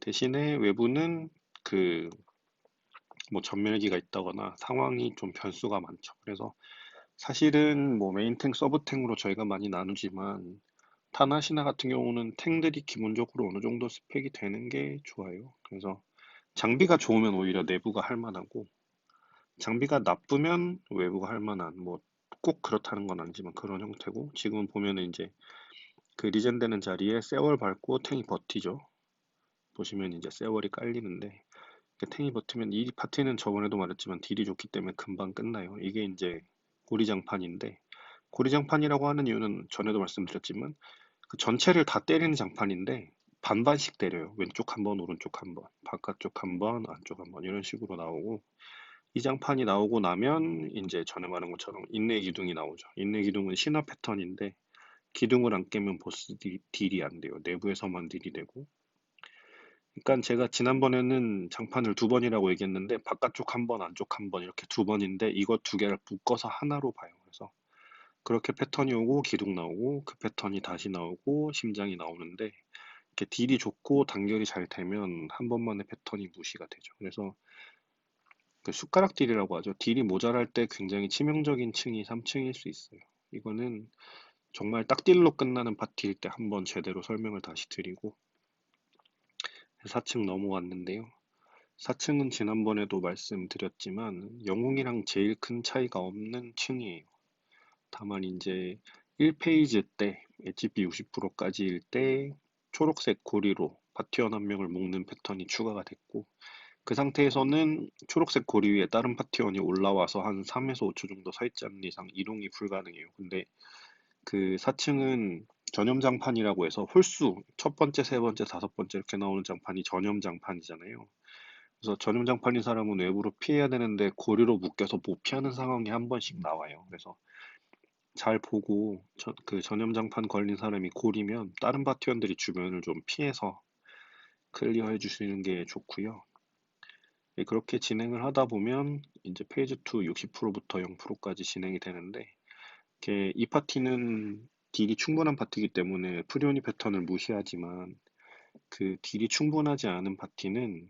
대신에 외부는 그 뭐 전멸기가 있다거나 상황이 좀 변수가 많죠. 그래서 사실은 뭐 메인탱, 서브탱으로 저희가 많이 나누지만 타나시나 같은 경우는 탱들이 기본적으로 어느 정도 스펙이 되는 게 좋아요. 그래서 장비가 좋으면 오히려 내부가 할 만하고 장비가 나쁘면 외부가 할 만한 뭐 꼭 그렇다는 건 아니지만 그런 형태고 지금 보면은 이제 그 리젠되는 자리에 세월 밟고 탱이 버티죠. 보시면 이제 세월이 깔리는데 탱이 버티면 이 파티는 저번에도 말했지만 딜이 좋기 때문에 금방 끝나요. 이게 이제 고리장판인데 고리장판이라고 하는 이유는 전에도 말씀드렸지만 그 전체를 다 때리는 장판인데 반반씩 때려요. 왼쪽 한 번, 오른쪽 한 번, 바깥쪽 한 번, 안쪽 한 번 이런 식으로 나오고 이 장판이 나오고 나면 이제 전에 말한 것처럼 인내 기둥이 나오죠. 인내 기둥은 신화 패턴인데 기둥을 안 깨면 보스 딜이 안 돼요. 내부에서만 딜이 되고 그러니까 제가 지난번에는 장판을 두 번이라고 얘기했는데 바깥쪽 한 번, 안쪽 한 번 이렇게 두 번인데 이거 두 개를 묶어서 하나로 봐요. 그래서 그렇게 패턴이 오고 기둥 나오고 그 패턴이 다시 나오고 심장이 나오는데 이렇게 딜이 좋고 단결이 잘 되면 한 번만에 패턴이 무시가 되죠. 그래서 그 숟가락 딜이라고 하죠. 딜이 모자랄 때 굉장히 치명적인 층이 3층일 수 있어요. 이거는 정말 딱 딜로 끝나는 파티일 때 한번 제대로 설명을 다시 드리고 4층 넘어왔는데요. 4층은 지난번에도 말씀드렸지만 영웅이랑 제일 큰 차이가 없는 층이에요. 다만 이제 1페이지 때 HP 60%까지일 때 초록색 고리로 파티원 한 명을 묶는 패턴이 추가가 됐고 그 상태에서는 초록색 고리 위에 다른 파티원이 올라와서 한 3에서 5초 정도 서 있지 않는 이상 이동이 불가능해요. 근데 그 4층은 전염장판이라고 해서 홀수 첫 번째, 세 번째, 다섯 번째 이렇게 나오는 장판이 전염장판이잖아요. 그래서 전염장판인 사람은 외부로 피해야 되는데 고리로 묶여서 못 피하는 상황이 한 번씩 나와요. 그래서 잘 보고 그 전염장판 걸린 사람이 고리면 다른 파티원들이 주변을 좀 피해서 클리어해 주시는 게 좋고요. 예, 그렇게 진행을 하다 보면 이제 페이지 2 60%부터 0%까지 진행이 되는데 이 파티는 딜이 충분한 파티이기 때문에 프리오니 패턴을 무시하지만 그 딜이 충분하지 않은 파티는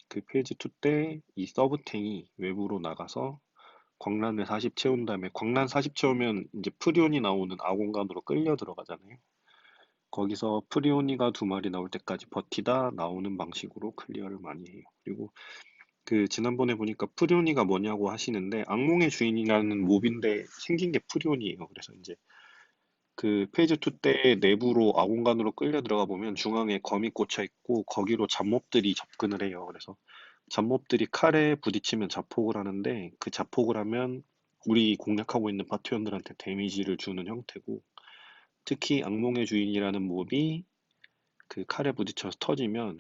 그 페이지 2 때 이 서브탱이 외부로 나가서 광란을 40 채운 다음에 광란 40 채우면 이제 프리온이 나오는 아공간으로 끌려 들어가잖아요. 거기서 프리오니가 두 마리 나올 때까지 버티다 나오는 방식으로 클리어를 많이 해요. 그리고 그 지난번에 보니까 프리오니가 뭐냐고 하시는데 악몽의 주인이라는 몹인데 생긴 게 프리오니예요. 그래서 이제 그 페이지 2 때 내부로 아공간으로 끌려 들어가 보면 중앙에 검이 꽂혀 있고 거기로 잡몹들이 접근을 해요. 그래서 잡몹들이 칼에 부딪히면 자폭을 하는데 그 자폭을 하면 우리 공략하고 있는 파티원들한테 데미지를 주는 형태고 특히 악몽의 주인이라는 몹이 그 칼에 부딪혀서 터지면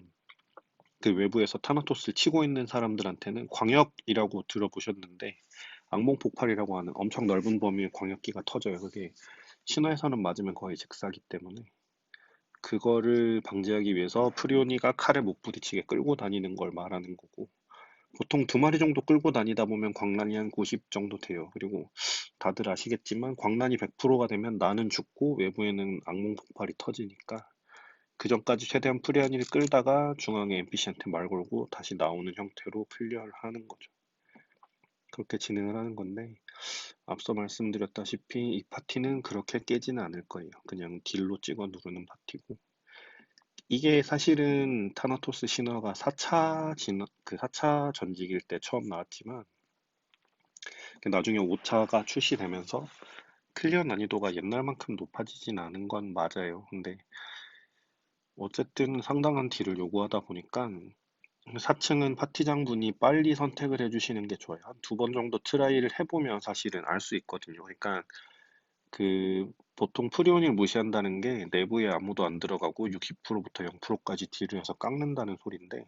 그 외부에서 타나토스를 치고 있는 사람들한테는 광역이라고 들어보셨는데 악몽 폭발이라고 하는 엄청 넓은 범위의 광역기가 터져요. 그게 신화에서는 맞으면 거의 즉사기 때문에 그거를 방지하기 위해서 프리오니가 칼에 못 부딪히게 끌고 다니는 걸 말하는 거고 보통 두 마리 정도 끌고 다니다 보면 광란이 한 90 정도 돼요. 그리고 다들 아시겠지만 광란이 100%가 되면 나는 죽고 외부에는 악몽 폭발이 터지니까 그 전까지 최대한 프리오니를 끌다가 중앙에 NPC한테 말 걸고 다시 나오는 형태로 클리어를 하는 거죠. 그렇게 진행을 하는 건데 앞서 말씀드렸다시피 이 파티는 그렇게 깨지는 않을 거예요. 그냥 딜로 찍어 누르는 파티고 이게 사실은 타나토스 신화가 4차 그 4차 전직일 때 처음 나왔지만 나중에 5차가 출시되면서 클리어 난이도가 옛날만큼 높아지진 않은 건 맞아요. 근데 어쨌든 상당한 딜을 요구하다 보니까 4층은 파티장분이 빨리 선택을 해주시는 게 좋아요. 한 두 번 정도 트라이를 해보면 사실은 알 수 있거든요. 그러니까 그 보통 프리온을 무시한다는 게 내부에 아무도 안 들어가고 60%부터 0%까지 딜을 해서 깎는다는 소린데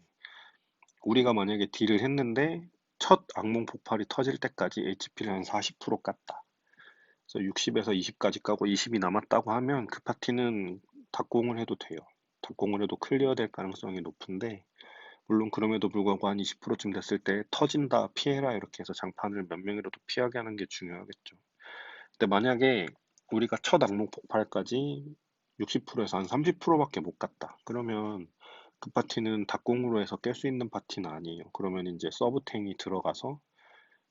우리가 만약에 딜을 했는데 첫 악몽 폭발이 터질 때까지 HP를 한 40% 깠다. 그래서 60에서 20까지 까고 20이 남았다고 하면 그 파티는 닭공을 해도 돼요. 닭공을 해도 클리어 될 가능성이 높은데 물론 그럼에도 불구하고 한 20%쯤 됐을 때 터진다, 피해라 이렇게 해서 장판을 몇 명이라도 피하게 하는 게 중요하겠죠. 근데 만약에 우리가 첫 악몽 폭발까지 60%에서 한 30%밖에 못 갔다. 그러면 그 파티는 닭공으로 해서 깰 수 있는 파티는 아니에요. 그러면 이제 서브탱이 들어가서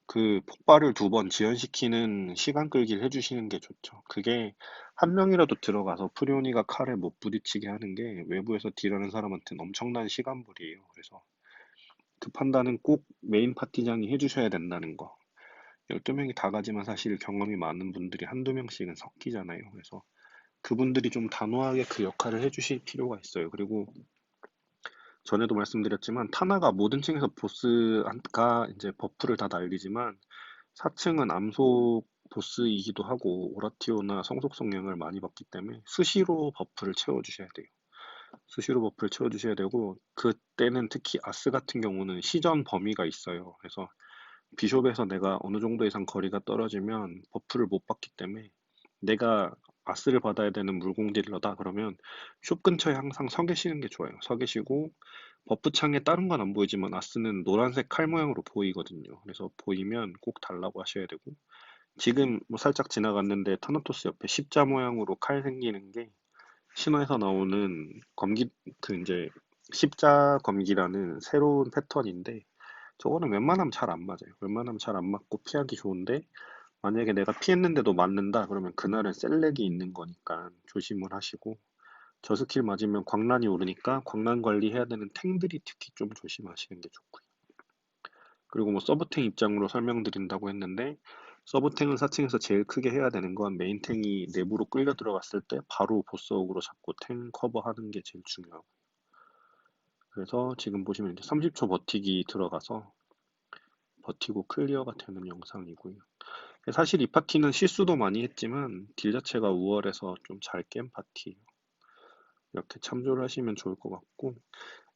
그 폭발을 2번 지연시키는 시간 끌기를 해주시는 게 좋죠. 그게 한 명이라도 들어가서 프리오니가 칼에 못 부딪히게 하는 게 외부에서 딜하는 사람한테는 엄청난 시간벌이에요. 그래서 그 판단은 꼭 메인 파티장이 해주셔야 된다는 거. 12명이 다 가지만 사실 경험이 많은 분들이 한두 명씩은 섞이잖아요. 그래서 그분들이 좀 단호하게 그 역할을 해주실 필요가 있어요. 그리고 전에도 말씀드렸지만 타나가 모든 층에서 보스가 이제 버프를 다 날리지만 4층은 암속 보스이기도 하고 오라티오나 성속 성향을 많이 받기 때문에 수시로 버프를 채워주셔야 돼요. 수시로 버프를 채워주셔야 되고 그때는 특히 아스 같은 경우는 시전 범위가 있어요. 그래서 비숍에서 내가 어느 정도 이상 거리가 떨어지면 버프를 못 받기 때문에 내가 아스를 받아야 되는 물공 딜러다 그러면 숍 근처에 항상 서 계시는 게 좋아요. 서 계시고 버프 창에 다른 건 안 보이지만 아스는 노란색 칼 모양으로 보이거든요. 그래서 보이면 꼭 달라고 하셔야 되고 지금 뭐 살짝 지나갔는데 타나토스 옆에 십자 모양으로 칼 생기는 게 신화에서 나오는 검기 그 이제 십자 검기라는 새로운 패턴인데 저거는 웬만하면 잘 안 맞아요. 웬만하면 잘 안 맞고 피하기 좋은데 만약에 내가 피했는데도 맞는다 그러면 그날은 셀렉이 있는 거니까 조심을 하시고 저 스킬 맞으면 광란이 오르니까 광란 관리해야 되는 탱들이 특히 좀 조심하시는 게 좋고요. 그리고 뭐 서브탱 입장으로 설명드린다고 했는데 서브탱은 4층에서 제일 크게 해야 되는 건 메인탱이 내부로 끌려 들어갔을 때 바로 보스옥으로 잡고 탱 커버하는 게 제일 중요하고 그래서 지금 보시면 이제 30초 버티기 들어가서 버티고 클리어가 되는 영상이고요. 사실 이 파티는 실수도 많이 했지만 딜 자체가 우월해서 좀 잘 깬 파티예요. 이렇게 참조를 하시면 좋을 것 같고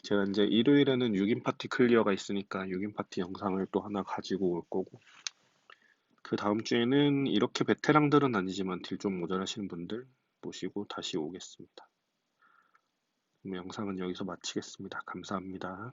제가 이제 일요일에는 6인 파티 클리어가 있으니까 6인 파티 영상을 또 하나 가지고 올 거고 그 다음 주에는 이렇게 베테랑들은 아니지만 딜 좀 모자라시는 분들 모시고 다시 오겠습니다. 그럼 영상은 여기서 마치겠습니다. 감사합니다.